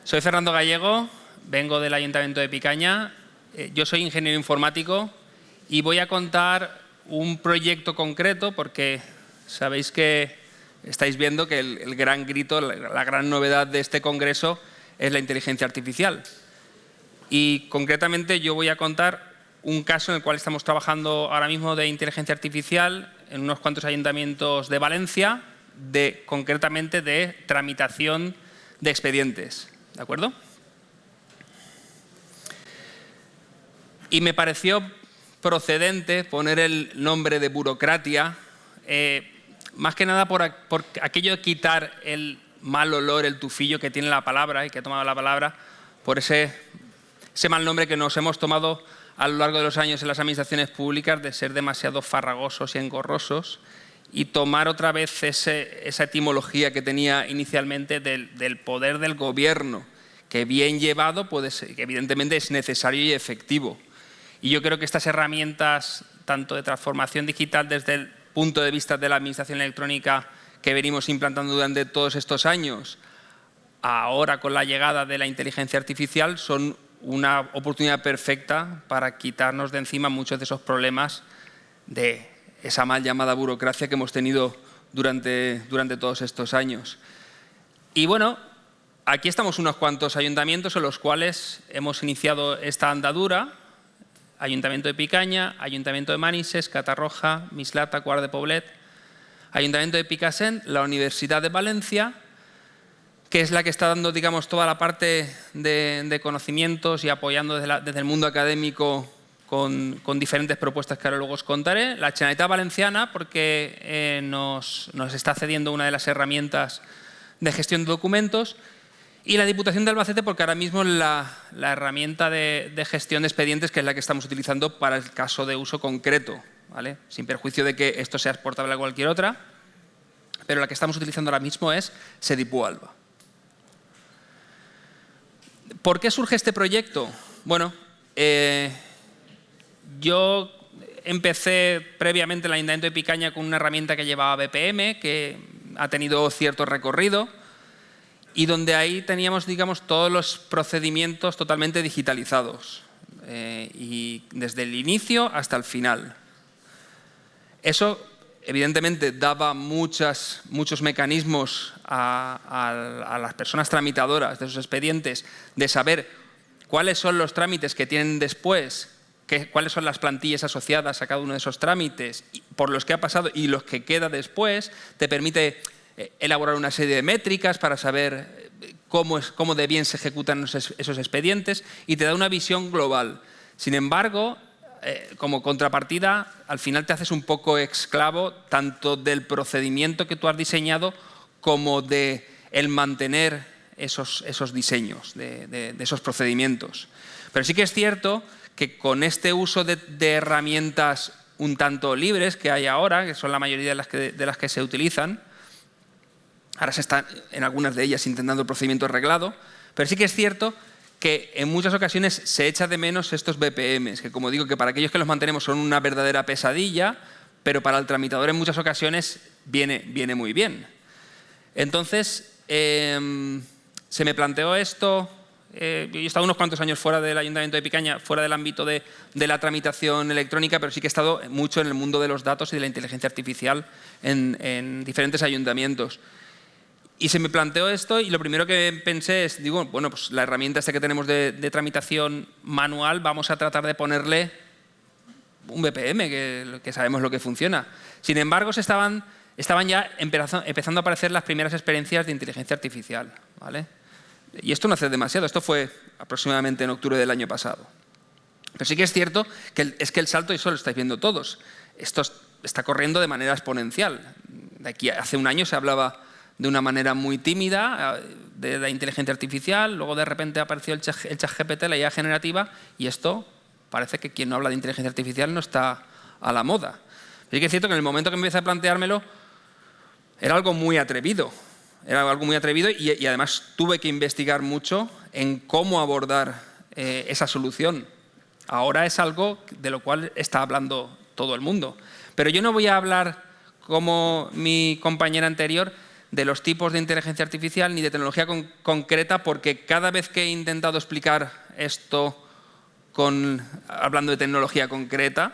Soy Fernando Gallego, vengo del Ayuntamiento de Picaña. Yo soy ingeniero informático y voy a contar un proyecto concreto porque sabéis que estáis viendo que el gran grito, la gran novedad de este congreso es la inteligencia artificial. Y concretamente yo voy a contar un caso en el cual estamos trabajando ahora mismo de inteligencia artificial en unos cuantos ayuntamientos de Valencia, concretamente de tramitación de expedientes. ¿De acuerdo? Y me pareció procedente poner el nombre de burocracia, más que nada por aquello de quitar el mal olor, el tufillo que tiene la palabra y que ha tomado la palabra, por ese mal nombre que nos hemos tomado a lo largo de los años en las administraciones públicas de ser demasiado farragosos y engorrosos, y tomar otra vez esa etimología que tenía inicialmente del poder del gobierno, que bien llevado que evidentemente es necesario y efectivo. Y yo creo que estas herramientas, tanto de transformación digital desde el punto de vista de la administración electrónica que venimos implantando durante todos estos años, ahora con la llegada de la inteligencia artificial, son una oportunidad perfecta para quitarnos de encima muchos de esos problemas de esa mal llamada burocracia que hemos tenido durante todos estos años. Y bueno, aquí estamos unos cuantos ayuntamientos en los cuales hemos iniciado esta andadura: Ayuntamiento de Picaña, Ayuntamiento de Manises, Catarroja, Mislata, Quart de Poblet, Ayuntamiento de Picassent, la Universidad de Valencia, que es la que está dando, digamos, toda la parte de conocimientos y apoyando desde el mundo académico con diferentes propuestas que ahora luego os contaré. La Generalitat Valenciana, porque nos está cediendo una de las herramientas de gestión de documentos. Y la Diputación de Albacete, porque ahora mismo la herramienta de gestión de expedientes, que es la que estamos utilizando para el caso de uso concreto, ¿vale? Sin perjuicio de que esto sea exportable a cualquier otra, pero la que estamos utilizando ahora mismo es Sedipu Alba. ¿Por qué surge este proyecto? Bueno, yo empecé previamente en el Ayuntamiento de Picaña con una herramienta que llevaba BPM, que ha tenido cierto recorrido, y donde ahí teníamos, digamos, todos los procedimientos totalmente digitalizados, y desde el inicio hasta el final. Eso, evidentemente, daba muchos mecanismos a las personas tramitadoras de esos expedientes de saber cuáles son los trámites que tienen después, cuáles son las plantillas asociadas a cada uno de esos trámites, por los que ha pasado y los que queda después. Te permite elaborar una serie de métricas para saber cómo de bien se ejecutan esos expedientes, y te da una visión global. Sin embargo, como contrapartida, al final te haces un poco esclavo tanto del procedimiento que tú has diseñado como de el mantener esos diseños, de esos procedimientos. Pero sí que es cierto que con este uso de herramientas un tanto libres que hay ahora, que son la mayoría de las que se utilizan, ahora se está en algunas de ellas intentando el procedimiento reglado, pero sí que es cierto que en muchas ocasiones se echa de menos estos BPMs, que, como digo, que para aquellos que los mantenemos son una verdadera pesadilla, pero para el tramitador en muchas ocasiones viene muy bien. Entonces, se me planteó esto. Yo he estado unos cuantos años fuera del Ayuntamiento de Picaña, fuera del ámbito de la tramitación electrónica, pero sí que he estado mucho en el mundo de los datos y de la inteligencia artificial en diferentes ayuntamientos. Y se me planteó esto, y lo primero que pensé es, digo, bueno, pues la herramienta esta que tenemos de tramitación manual, vamos a tratar de ponerle un BPM, que sabemos lo que funciona. Sin embargo, estaban ya empezando a aparecer las primeras experiencias de inteligencia artificial, ¿vale? Y esto no hace demasiado, esto fue aproximadamente en octubre del año pasado. Pero sí que es cierto que el salto, y eso lo estáis viendo todos, esto está corriendo de manera exponencial. De aquí hace un año se hablaba de una manera muy tímida de la inteligencia artificial, luego de repente apareció el ChatGPT, la IA generativa, y esto parece que quien no habla de inteligencia artificial no está a la moda. Sí que es cierto que en el momento que empecé a planteármelo era algo muy atrevido, y además tuve que investigar mucho en cómo abordar esa solución. Ahora es algo de lo cual está hablando todo el mundo. Pero yo no voy a hablar, como mi compañera anterior, de los tipos de inteligencia artificial ni de tecnología concreta, porque cada vez que he intentado explicar esto hablando de tecnología concreta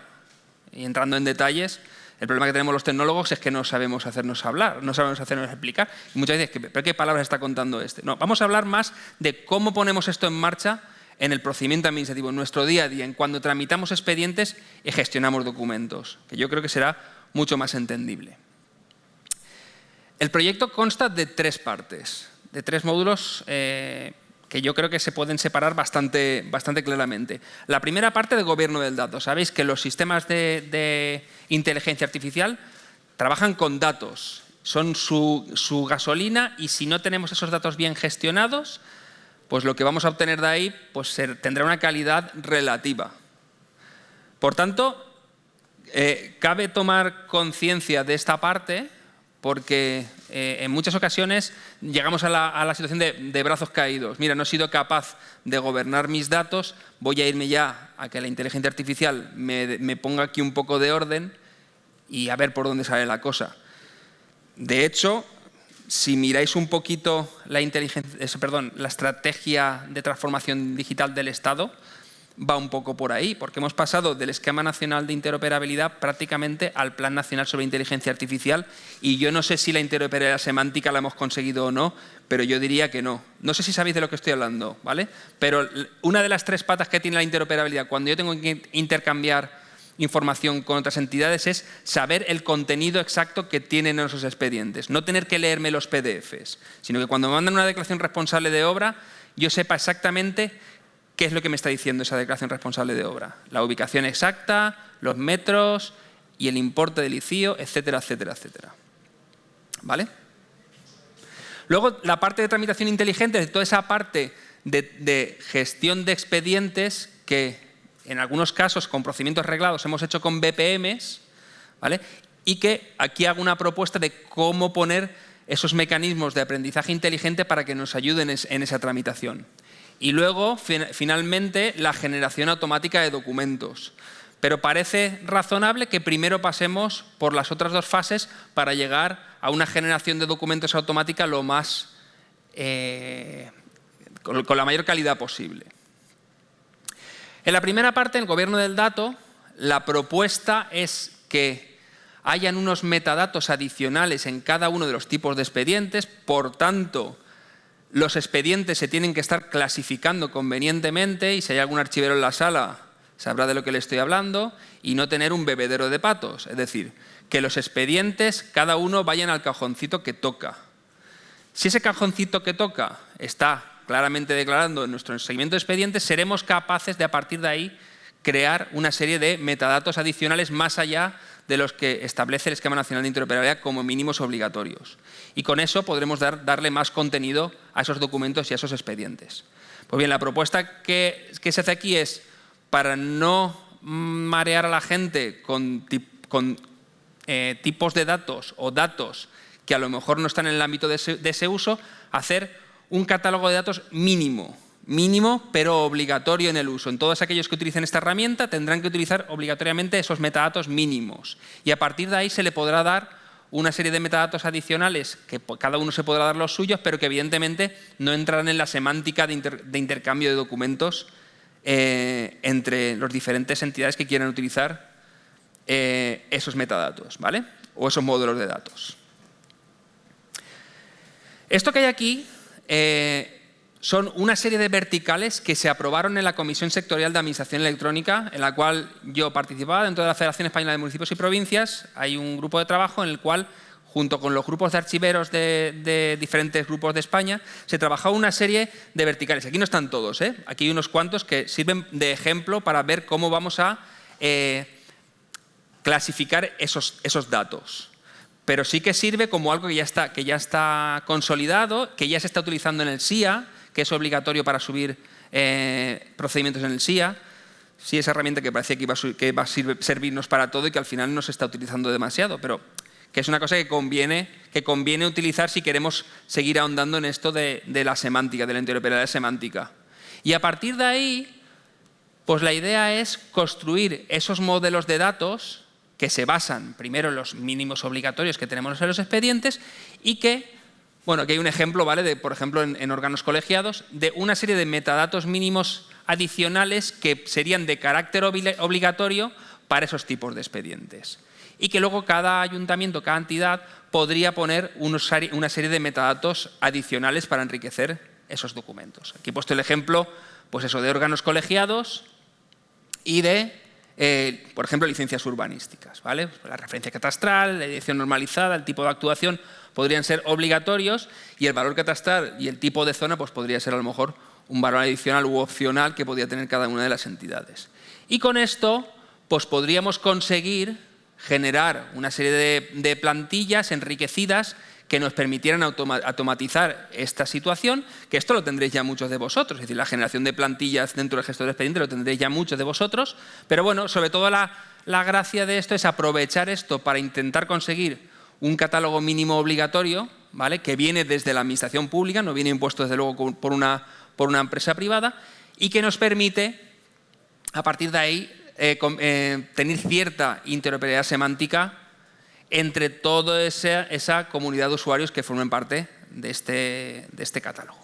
y entrando en detalles, el problema que tenemos los tecnólogos es que no sabemos hacernos hablar, no sabemos hacernos explicar. Y muchas veces, ¿pero qué palabras está contando este? No, vamos a hablar más de cómo ponemos esto en marcha en el procedimiento administrativo, en nuestro día a día, en cuando tramitamos expedientes y gestionamos documentos, que yo creo que será mucho más entendible. El proyecto consta de 3 partes, de 3 módulos que yo creo que se pueden separar bastante claramente. La primera parte de gobierno del dato. Sabéis que los sistemas de inteligencia artificial trabajan con datos, son su gasolina, y si no tenemos esos datos bien gestionados, pues lo que vamos a obtener de ahí pues tendrá una calidad relativa. Por tanto, cabe tomar conciencia de esta parte, porque en muchas ocasiones llegamos a la situación de brazos caídos. Mira, no he sido capaz de gobernar mis datos, voy a irme ya a que la inteligencia artificial me ponga aquí un poco de orden y a ver por dónde sale la cosa. De hecho, si miráis un poquito la estrategia de transformación digital del Estado, va un poco por ahí, porque hemos pasado del Esquema Nacional de Interoperabilidad prácticamente al Plan Nacional sobre Inteligencia Artificial, y yo no sé si la interoperabilidad semántica la hemos conseguido o no, pero yo diría que no. No sé si sabéis de lo que estoy hablando, ¿vale? Pero una de las 3 patas que tiene la interoperabilidad cuando yo tengo que intercambiar información con otras entidades es saber el contenido exacto que tienen esos expedientes, no tener que leerme los PDFs, sino que cuando me mandan una declaración responsable de obra, yo sepa exactamente qué es lo que me está diciendo esa declaración responsable de obra. La ubicación exacta, los metros y el importe del ICIO, etcétera, etcétera, etcétera. ¿Vale? Luego, la parte de tramitación inteligente, de toda esa parte de gestión de expedientes que en algunos casos con procedimientos reglados hemos hecho con BPMs, ¿vale? Y que aquí hago una propuesta de cómo poner esos mecanismos de aprendizaje inteligente para que nos ayuden en esa tramitación. Y luego, finalmente, la generación automática de documentos. Pero parece razonable que primero pasemos por las otras 2 fases para llegar a una generación de documentos automática lo más, con la mayor calidad posible. En la primera parte, el gobierno del dato, la propuesta es que hayan unos metadatos adicionales en cada uno de los tipos de expedientes, por tanto, los expedientes se tienen que estar clasificando convenientemente, y si hay algún archivero en la sala sabrá de lo que le estoy hablando, y no tener un bebedero de patos. Es decir, que los expedientes, cada uno vayan al cajoncito que toca. Si ese cajoncito que toca está claramente declarando en nuestro seguimiento de expedientes, seremos capaces de, a partir de ahí, crear una serie de metadatos adicionales más allá de los que establece el Esquema Nacional de Interoperabilidad como mínimos obligatorios. Y con eso podremos darle más contenido a esos documentos y a esos expedientes. Pues bien, la propuesta que se hace aquí es, para no marear a la gente con tipos de datos o datos que a lo mejor no están en el ámbito de ese uso, hacer un catálogo de datos mínimo pero obligatorio en el uso. En todos aquellos que utilicen esta herramienta tendrán que utilizar obligatoriamente esos metadatos mínimos, y a partir de ahí se le podrá dar una serie de metadatos adicionales que cada uno se podrá dar los suyos, pero que evidentemente no entrarán en la semántica de intercambio de documentos entre las diferentes entidades que quieran utilizar esos metadatos, ¿vale? O esos módulos de datos. Esto que hay aquí son una serie de verticales que se aprobaron en la Comisión Sectorial de Administración Electrónica, en la cual yo participaba dentro de la Federación Española de Municipios y Provincias. Hay un grupo de trabajo en el cual, junto con los grupos de archiveros de diferentes grupos de España, se trabajó una serie de verticales. Aquí no están todos, ¿eh? Aquí hay unos cuantos que sirven de ejemplo para ver cómo vamos a clasificar esos datos. Pero sí que sirve como algo que ya está consolidado, que ya se está utilizando en el SIA, que es obligatorio para subir procedimientos en el SIA. Sí, esa herramienta que parecía que iba a servirnos para todo y que al final no se está utilizando demasiado, pero que es una cosa que conviene utilizar si queremos seguir ahondando en esto de la semántica, de la interoperabilidad semántica. Y a partir de ahí, pues la idea es construir esos modelos de datos que se basan primero en los mínimos obligatorios que tenemos en los expedientes y que Bueno, aquí hay un ejemplo, ¿vale? De, por ejemplo, en órganos colegiados, de una serie de metadatos mínimos adicionales que serían de carácter obligatorio para esos tipos de expedientes. Y que luego cada ayuntamiento, cada entidad, podría poner una serie de metadatos adicionales para enriquecer esos documentos. Aquí he puesto el ejemplo, pues eso, de órganos colegiados y de, por ejemplo, licencias urbanísticas, ¿vale? La referencia catastral, la dirección normalizada, el tipo de actuación podrían ser obligatorios y el valor catastral y el tipo de zona pues podría ser a lo mejor un valor adicional u opcional que podría tener cada una de las entidades. Y con esto pues podríamos conseguir generar una serie de plantillas enriquecidas que nos permitieran automatizar esta situación, que esto lo tendréis ya muchos de vosotros, es decir, la generación de plantillas dentro del gestor de expediente lo tendréis ya muchos de vosotros, pero bueno, sobre todo la gracia de esto es aprovechar esto para intentar conseguir un catálogo mínimo obligatorio, ¿vale? Que viene desde la administración pública, no viene impuesto desde luego por una empresa privada y que nos permite, a partir de ahí, tener cierta interoperabilidad semántica entre toda esa comunidad de usuarios que formen parte de este catálogo,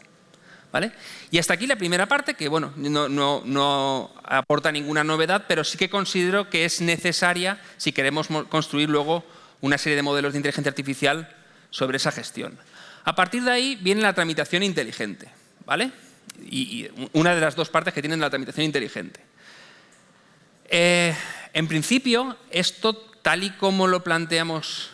¿vale? Y hasta aquí la primera parte, que bueno, no aporta ninguna novedad, pero sí que considero que es necesaria si queremos construir luego una serie de modelos de inteligencia artificial sobre esa gestión. A partir de ahí viene la tramitación inteligente, ¿vale? Y una de las dos partes que tienen la tramitación inteligente. En principio, esto, tal y como lo planteamos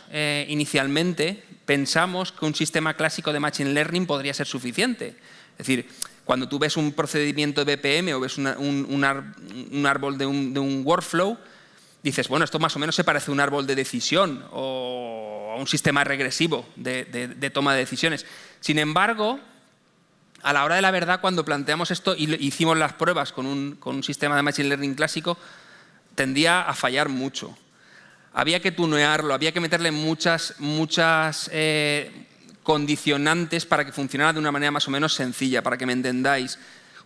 inicialmente, pensamos que un sistema clásico de Machine Learning podría ser suficiente. Es decir, cuando tú ves un procedimiento de BPM o ves un árbol de un workflow, dices, bueno, esto más o menos se parece a un árbol de decisión o a un sistema regresivo de toma de decisiones. Sin embargo, a la hora de la verdad, cuando planteamos esto y hicimos las pruebas con un sistema de Machine Learning clásico, tendía a fallar mucho. Había que tunearlo, había que meterle muchas condicionantes para que funcionara de una manera más o menos sencilla, para que me entendáis.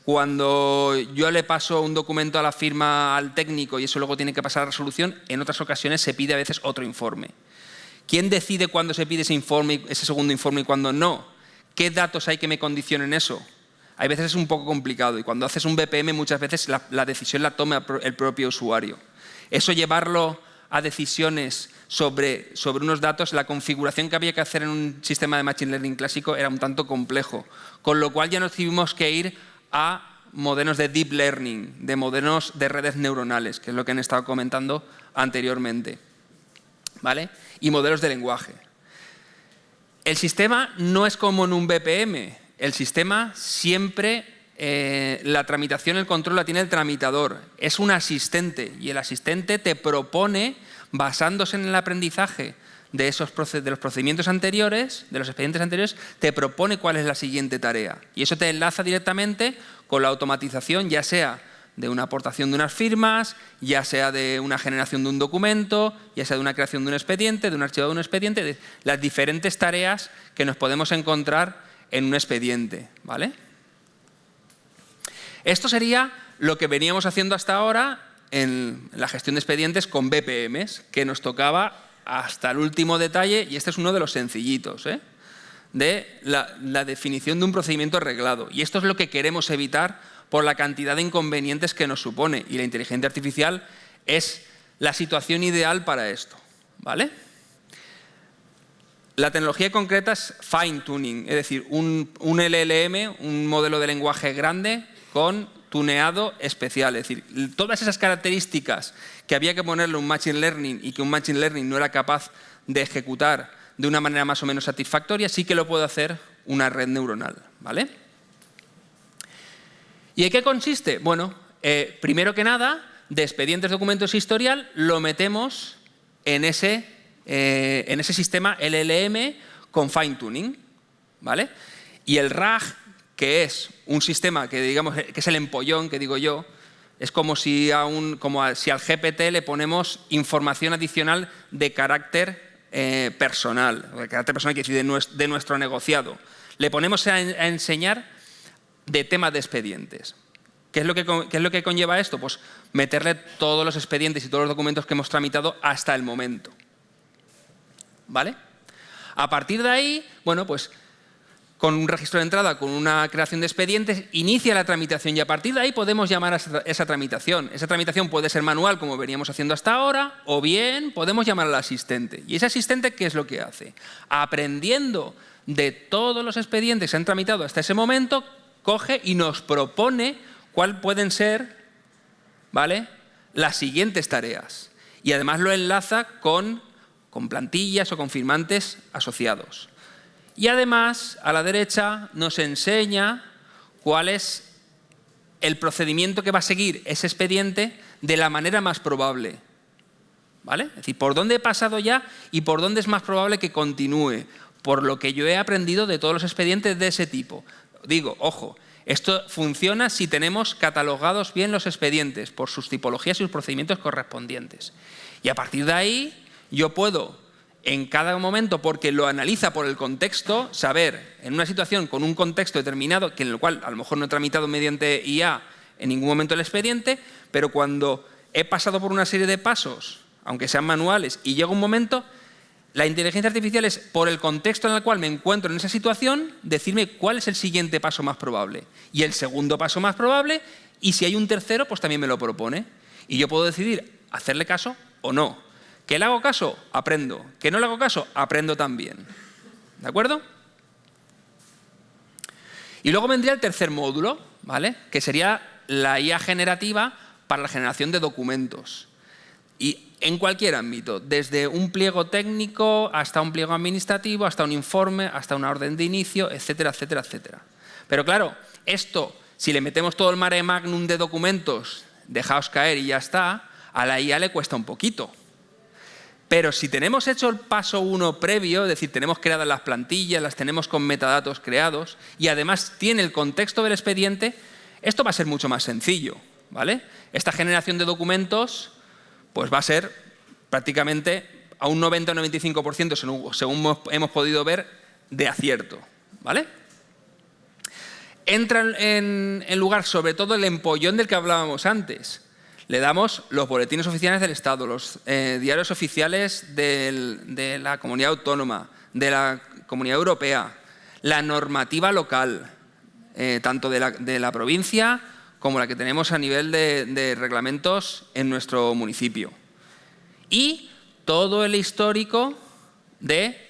Cuando yo le paso un documento a la firma al técnico y eso luego tiene que pasar a resolución, en otras ocasiones se pide a veces otro informe. ¿Quién decide cuándo se pide ese informe, ese segundo informe y cuándo no? ¿Qué datos hay que me condicionen eso? Hay veces es un poco complicado y cuando haces un BPM muchas veces la decisión la toma el propio usuario. Eso llevarlo a decisiones sobre unos datos, la configuración que había que hacer en un sistema de Machine Learning clásico era un tanto complejo, con lo cual ya nos tuvimos que ir a modelos de Deep Learning, de modelos de redes neuronales, que es lo que han estado comentando anteriormente, ¿vale? Y modelos de lenguaje. El sistema no es como en un BPM. El sistema siempre, la tramitación, el control la tiene el tramitador. Es un asistente y el asistente te propone, basándose en el aprendizaje de los procedimientos anteriores, de los expedientes anteriores, te propone cuál es la siguiente tarea. Y eso te enlaza directamente con la automatización, ya sea de una aportación de unas firmas, ya sea de una generación de un documento, ya sea de una creación de un expediente, de un archivo de un expediente, de las diferentes tareas que nos podemos encontrar en un expediente, ¿vale? Esto sería lo que veníamos haciendo hasta ahora en la gestión de expedientes con BPMs, que nos tocaba hasta el último detalle, y este es uno de los sencillitos, de la definición de un procedimiento reglado. Y esto es lo que queremos evitar por la cantidad de inconvenientes que nos supone, y la inteligencia artificial es la situación ideal para esto, ¿vale? La tecnología concreta es fine tuning, es decir, un LLM, un modelo de lenguaje grande con tuneado especial. Es decir, todas esas características que había que ponerle un Machine Learning y que un Machine Learning no era capaz de ejecutar de una manera más o menos satisfactoria, sí que lo puede hacer una red neuronal, ¿vale? ¿Y en qué consiste? Bueno, primero que nada, de expedientes, documentos e historial, lo metemos en ese sistema LLM con fine tuning, ¿vale? Y el RAG, que es un sistema que digamos que es el empollón, que digo yo, es como si al GPT le ponemos información adicional de carácter personal, de carácter personal que decide de nuestro negociado. Le ponemos a enseñar de tema de expedientes. ¿Qué es lo que conlleva esto? Pues meterle todos los expedientes y todos los documentos que hemos tramitado hasta el momento, ¿vale? A partir de ahí, bueno, pues con un registro de entrada, con una creación de expedientes, inicia la tramitación y a partir de ahí podemos llamar a esa tramitación. Esa tramitación puede ser manual, como veníamos haciendo hasta ahora, o bien podemos llamar al asistente. ¿Y ese asistente qué es lo que hace? Aprendiendo de todos los expedientes que se han tramitado hasta ese momento, coge y nos propone cuáles pueden ser, ¿vale?, las siguientes tareas. Y además lo enlaza con plantillas o con firmantes asociados. Y además, a la derecha, nos enseña cuál es el procedimiento que va a seguir ese expediente de la manera más probable. ¿Vale? Es decir, por dónde he pasado ya y por dónde es más probable que continúe, por lo que yo he aprendido de todos los expedientes de ese tipo. Digo, ojo, esto funciona si tenemos catalogados bien los expedientes por sus tipologías y sus procedimientos correspondientes. Y a partir de ahí, yo puedo, en cada momento, porque lo analiza por el contexto, saber en una situación con un contexto determinado, que en el cual a lo mejor no he tramitado mediante IA en ningún momento el expediente, pero cuando he pasado por una serie de pasos, aunque sean manuales, y llega un momento, la inteligencia artificial es, por el contexto en el cual me encuentro en esa situación, decirme cuál es el siguiente paso más probable y el segundo paso más probable, y si hay un tercero, pues también me lo propone. Y yo puedo decidir hacerle caso o no. ¿Que le hago caso? Aprendo. ¿Que no le hago caso? Aprendo también. ¿De acuerdo? Y luego vendría el tercer módulo, ¿vale?, que sería la IA generativa para la generación de documentos. Y en cualquier ámbito, desde un pliego técnico hasta un pliego administrativo, hasta un informe, hasta una orden de inicio, etcétera, etcétera, etcétera. Pero claro, esto, si le metemos todo el mare magnum de documentos, dejaos caer y ya está, a la IA le cuesta un poquito. Pero si tenemos hecho el paso 1 previo, es decir, tenemos creadas las plantillas, las tenemos con metadatos creados y además tiene el contexto del expediente, esto va a ser mucho más sencillo, ¿vale? Esta generación de documentos pues va a ser prácticamente a un 90 o 95% según hemos podido ver, de acierto, ¿vale? Entra en lugar sobre todo el empollón del que hablábamos antes. Le damos los boletines oficiales del Estado, los diarios oficiales de la comunidad autónoma, de la comunidad europea, la normativa local, tanto de la provincia como la que tenemos a nivel de reglamentos en nuestro municipio. Y todo el histórico de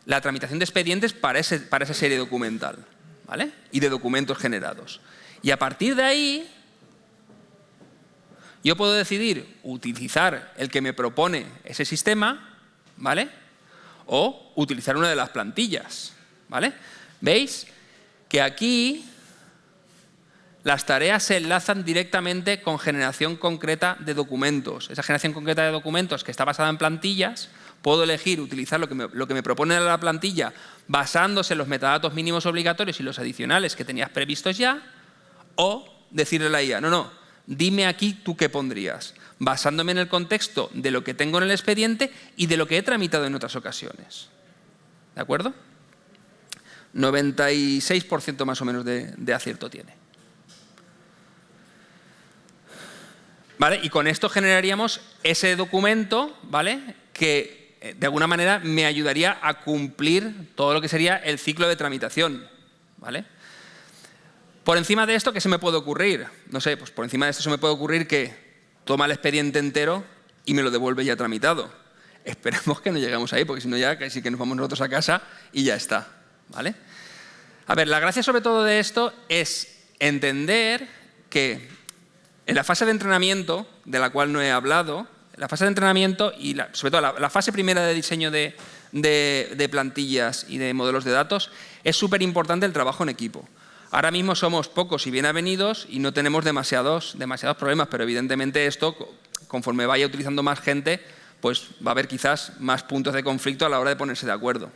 la tramitación de expedientes para esa serie documental, ¿vale?, y de documentos generados. Y a partir de ahí, yo puedo decidir utilizar el que me propone ese sistema, ¿vale?, o utilizar una de las plantillas, ¿vale? ¿Veis? Que aquí las tareas se enlazan directamente con generación concreta de documentos. Esa generación concreta de documentos que está basada en plantillas, puedo elegir utilizar lo que me propone la plantilla basándose en los metadatos mínimos obligatorios y los adicionales que tenías previstos ya, o decirle a la IA, no, dime aquí tú qué pondrías, basándome en el contexto de lo que tengo en el expediente y de lo que he tramitado en otras ocasiones. ¿De acuerdo? 96% más o menos de acierto tiene. ¿Vale? Y con esto generaríamos ese documento, ¿vale?, que de alguna manera me ayudaría a cumplir todo lo que sería el ciclo de tramitación, ¿vale? Por encima de esto, ¿qué se me puede ocurrir? No sé, pues por encima de esto se me puede ocurrir que toma el expediente entero y me lo devuelve ya tramitado. Esperemos que no lleguemos ahí, porque si no ya casi que nos vamos nosotros a casa y ya está, ¿vale? A ver, la gracia sobre todo de esto es entender que en la fase de entrenamiento, de la cual no he hablado, la fase de entrenamiento y sobre todo la fase primera de diseño de plantillas y de modelos de datos, es súper importante el trabajo en equipo. Ahora mismo somos pocos y bien avenidos y no tenemos demasiados problemas, pero evidentemente esto, conforme vaya utilizando más gente, pues va a haber quizás más puntos de conflicto a la hora de ponerse de acuerdo.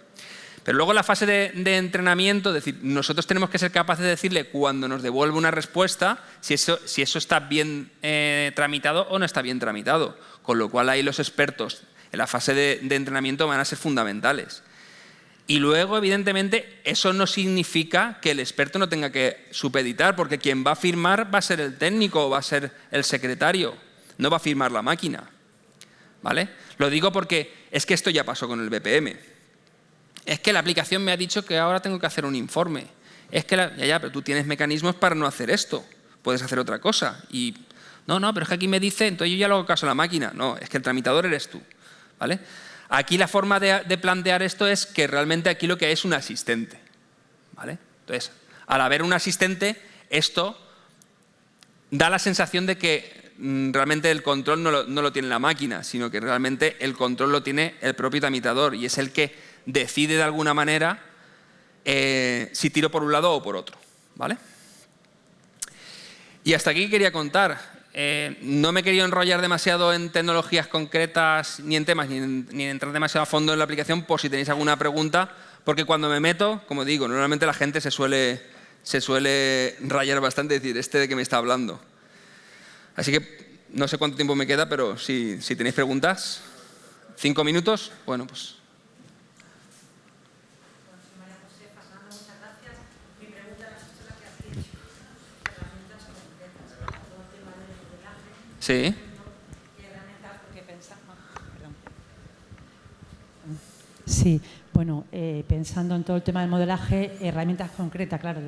Pero luego en la fase de entrenamiento, es decir, nosotros tenemos que ser capaces de decirle cuando nos devuelve una respuesta si eso está bien tramitado o no está bien tramitado. Con lo cual ahí los expertos en la fase de entrenamiento van a ser fundamentales. Y luego, evidentemente, eso no significa que el experto no tenga que supeditar, porque quien va a firmar va a ser el técnico o va a ser el secretario, no va a firmar la máquina, ¿vale? Lo digo porque es que esto ya pasó con el BPM. Es que la aplicación me ha dicho que ahora tengo que hacer un informe. Es que ya, pero tú tienes mecanismos para no hacer esto. Puedes hacer otra cosa. Y no, pero es que aquí me dice, entonces yo ya le hago caso a la máquina. No, es que el tramitador eres tú, ¿vale? Aquí la forma de plantear esto es que realmente aquí lo que hay es un asistente, ¿vale? Entonces, al haber un asistente, esto da la sensación de que realmente el control no lo tiene la máquina, sino que realmente el control lo tiene el propio tramitador y es el que decide de alguna manera si tiro por un lado o por otro, ¿vale? Y hasta aquí quería contar. No me he querido enrollar demasiado en tecnologías concretas, ni en temas, ni entrar demasiado a fondo en la aplicación, por si tenéis alguna pregunta, porque cuando me meto, como digo, normalmente la gente se suele rayar bastante y decir, ¿este de qué me está hablando? Así que no sé cuánto tiempo me queda, pero si tenéis preguntas, 5 minutos, bueno, pues... Sí. Sí, bueno, pensando en todo el tema del modelaje, herramientas concretas, claro.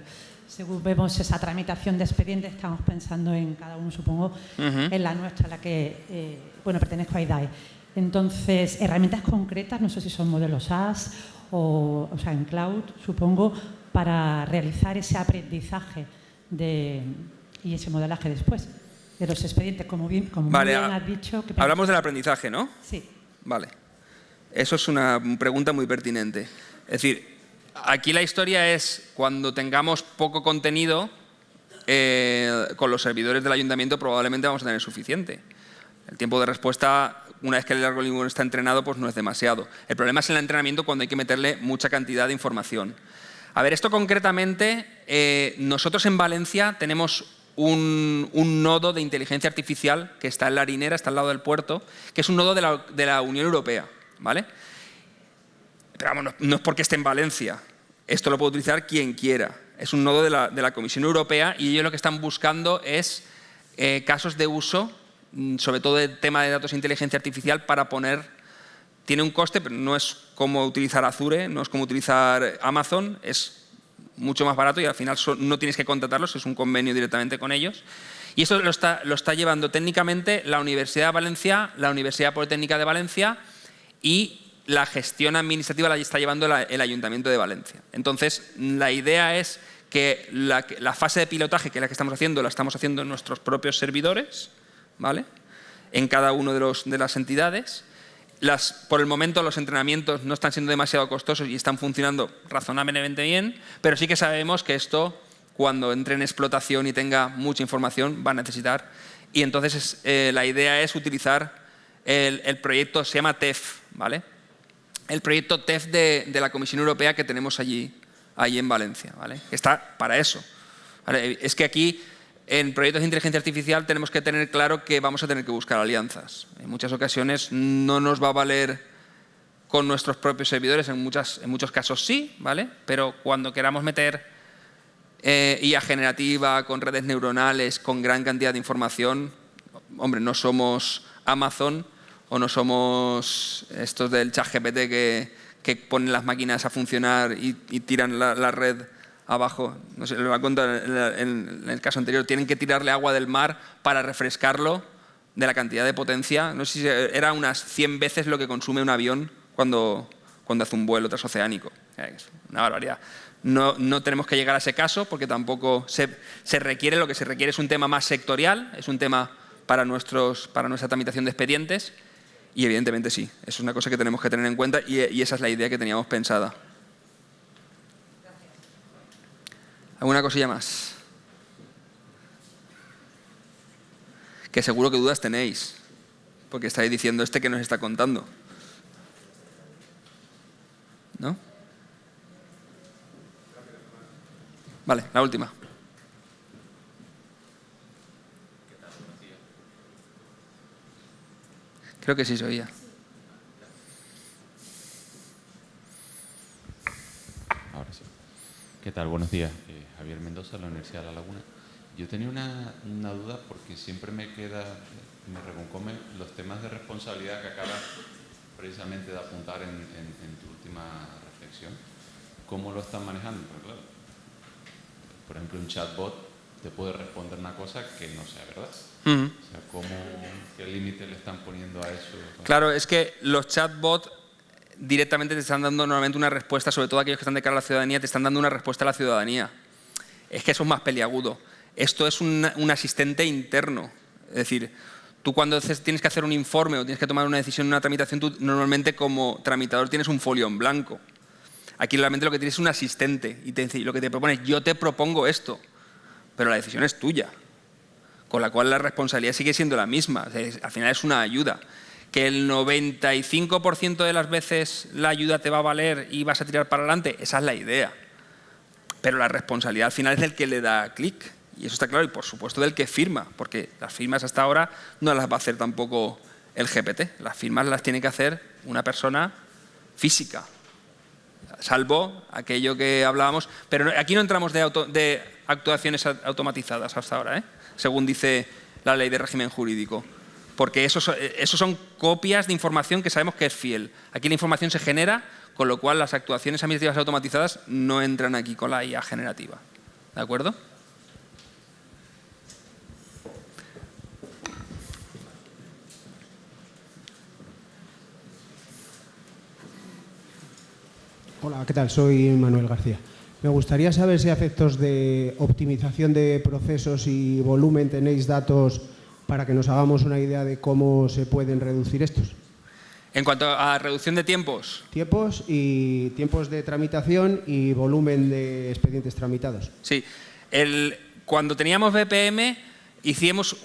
Según vemos esa tramitación de expedientes, estamos pensando en cada uno, supongo, en la nuestra, la que, pertenezco a IDAE. Entonces, herramientas concretas, no sé si son modelos SaaS o sea, en cloud, supongo, para realizar ese aprendizaje y ese modelaje después de los expedientes, como bien has dicho. Hablamos del aprendizaje, ¿no? Sí. Vale. Eso es una pregunta muy pertinente. Es decir, aquí la historia es cuando tengamos poco contenido, con los servidores del ayuntamiento probablemente vamos a tener suficiente. El tiempo de respuesta, una vez que el algoritmo está entrenado, pues no es demasiado. El problema es el entrenamiento cuando hay que meterle mucha cantidad de información. A ver, esto concretamente, nosotros en Valencia tenemos un nodo de inteligencia artificial que está en la Harinera, está al lado del puerto, que es un nodo de la Unión Europea, ¿vale? Pero vamos, no es porque esté en Valencia. Esto lo puede utilizar quien quiera. Es un nodo de la Comisión Europea y ellos lo que están buscando es casos de uso, sobre todo el tema de datos de inteligencia artificial, para poner... Tiene un coste, pero no es como utilizar Azure, no es como utilizar Amazon, es mucho más barato y al final no tienes que contratarlos, es un convenio directamente con ellos. Y eso lo está llevando técnicamente la Universidad de Valencia, la Universidad Politécnica de Valencia y la gestión administrativa la está llevando el Ayuntamiento de Valencia. Entonces, la idea es que la fase de pilotaje, que es la que estamos haciendo, la estamos haciendo en nuestros propios servidores, ¿vale? En cada una de las entidades. Por el momento los entrenamientos no están siendo demasiado costosos y están funcionando razonablemente bien, pero sí que sabemos que esto, cuando entre en explotación y tenga mucha información, va a necesitar. Y entonces la idea es utilizar el proyecto, se llama TEF, ¿vale? El proyecto TEF de la Comisión Europea que tenemos allí en Valencia, ¿vale? Que está para eso, ¿vale? Es que aquí, en proyectos de inteligencia artificial, tenemos que tener claro que vamos a tener que buscar alianzas. En muchas ocasiones no nos va a valer con nuestros propios servidores, en muchos casos sí, ¿vale? Pero cuando queramos meter IA generativa, con redes neuronales, con gran cantidad de información, hombre, no somos Amazon o no somos estos del ChatGPT que ponen las máquinas a funcionar y tiran la red abajo. No sé, lo voy a contar en el caso anterior. Tienen que tirarle agua del mar para refrescarlo de la cantidad de potencia. No sé si era unas 100 veces lo que consume un avión cuando hace un vuelo transoceánico. Es una barbaridad. No tenemos que llegar a ese caso porque tampoco se requiere. Lo que se requiere es un tema más sectorial, es un tema para nuestra tramitación de expedientes y evidentemente sí, es una cosa que tenemos que tener en cuenta y esa es la idea que teníamos pensada. ¿Alguna cosilla más? Que seguro que dudas tenéis, porque estáis diciendo que nos está contando. ¿No? Vale, la última. Creo que sí se oía. Ahora sí. ¿Qué tal? Buenos días. Javier Mendoza, de la Universidad de La Laguna. Yo tenía una duda porque siempre me reconcomen los temas de responsabilidad que acaba precisamente de apuntar en tu última reflexión, ¿cómo lo están manejando? Porque, claro, por ejemplo, un chatbot te puede responder una cosa que no sea verdad. O sea, ¿qué límite le están poniendo a eso? Claro, es que los chatbots directamente te están dando normalmente una respuesta, sobre todo aquellos que están de cara a la ciudadanía, te están dando una respuesta a la ciudadanía. Es que eso es más peliagudo. Esto es un asistente interno. Es decir, tú cuando tienes que hacer un informe o tienes que tomar una decisión en una tramitación, tú normalmente como tramitador tienes un folio en blanco. Aquí realmente lo que tienes es un asistente y lo que te propone es: yo te propongo esto, pero la decisión es tuya. Con la cual la responsabilidad sigue siendo la misma. Al final es una ayuda. Que el 95% de las veces la ayuda te va a valer y vas a tirar para adelante, esa es la idea. Pero la responsabilidad al final es del que le da clic. Y eso está claro. Y por supuesto del que firma. Porque las firmas hasta ahora no las va a hacer tampoco el GPT. Las firmas las tiene que hacer una persona física. Salvo aquello que hablábamos. Pero aquí no entramos de actuaciones automatizadas hasta ahora, según dice la ley de régimen jurídico. Porque esos son copias de información que sabemos que es fiel. Aquí la información se genera, con lo cual las actuaciones administrativas automatizadas no entran aquí con la IA generativa. ¿De acuerdo? Hola, ¿qué tal? Soy Manuel García. Me gustaría saber si a efectos de optimización de procesos y volumen tenéis datos para que nos hagamos una idea de cómo se pueden reducir estos. En cuanto a reducción de tiempos. Tiempos de tramitación y volumen de expedientes tramitados. Sí. Cuando teníamos BPM, hicimos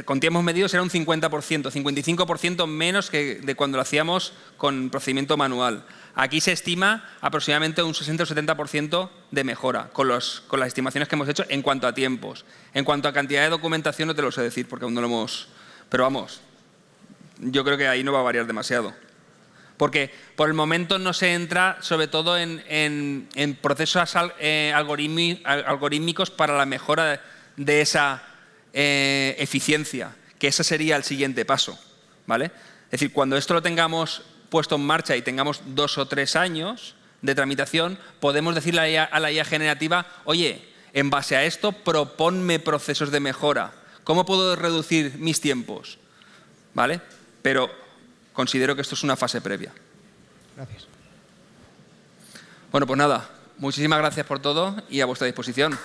con tiempos medidos era un 50%, 55% menos que de cuando lo hacíamos con procedimiento manual. Aquí se estima aproximadamente un 60 o 70% de mejora con las estimaciones que hemos hecho en cuanto a tiempos. En cuanto a cantidad de documentación no te lo sé decir porque aún no lo hemos... Pero vamos, yo creo que ahí no va a variar demasiado. Porque por el momento no se entra sobre todo en procesos algorítmicos para la mejora de esa eficiencia, que ese sería el siguiente paso, ¿vale? Es decir, cuando esto lo tengamos puesto en marcha y tengamos 2 o 3 años de tramitación, podemos decirle a la IA generativa: oye, en base a esto, proponme procesos de mejora. ¿Cómo puedo reducir mis tiempos? ¿Vale? Pero considero que esto es una fase previa. Gracias. Bueno, pues nada, muchísimas gracias por todo y a vuestra disposición.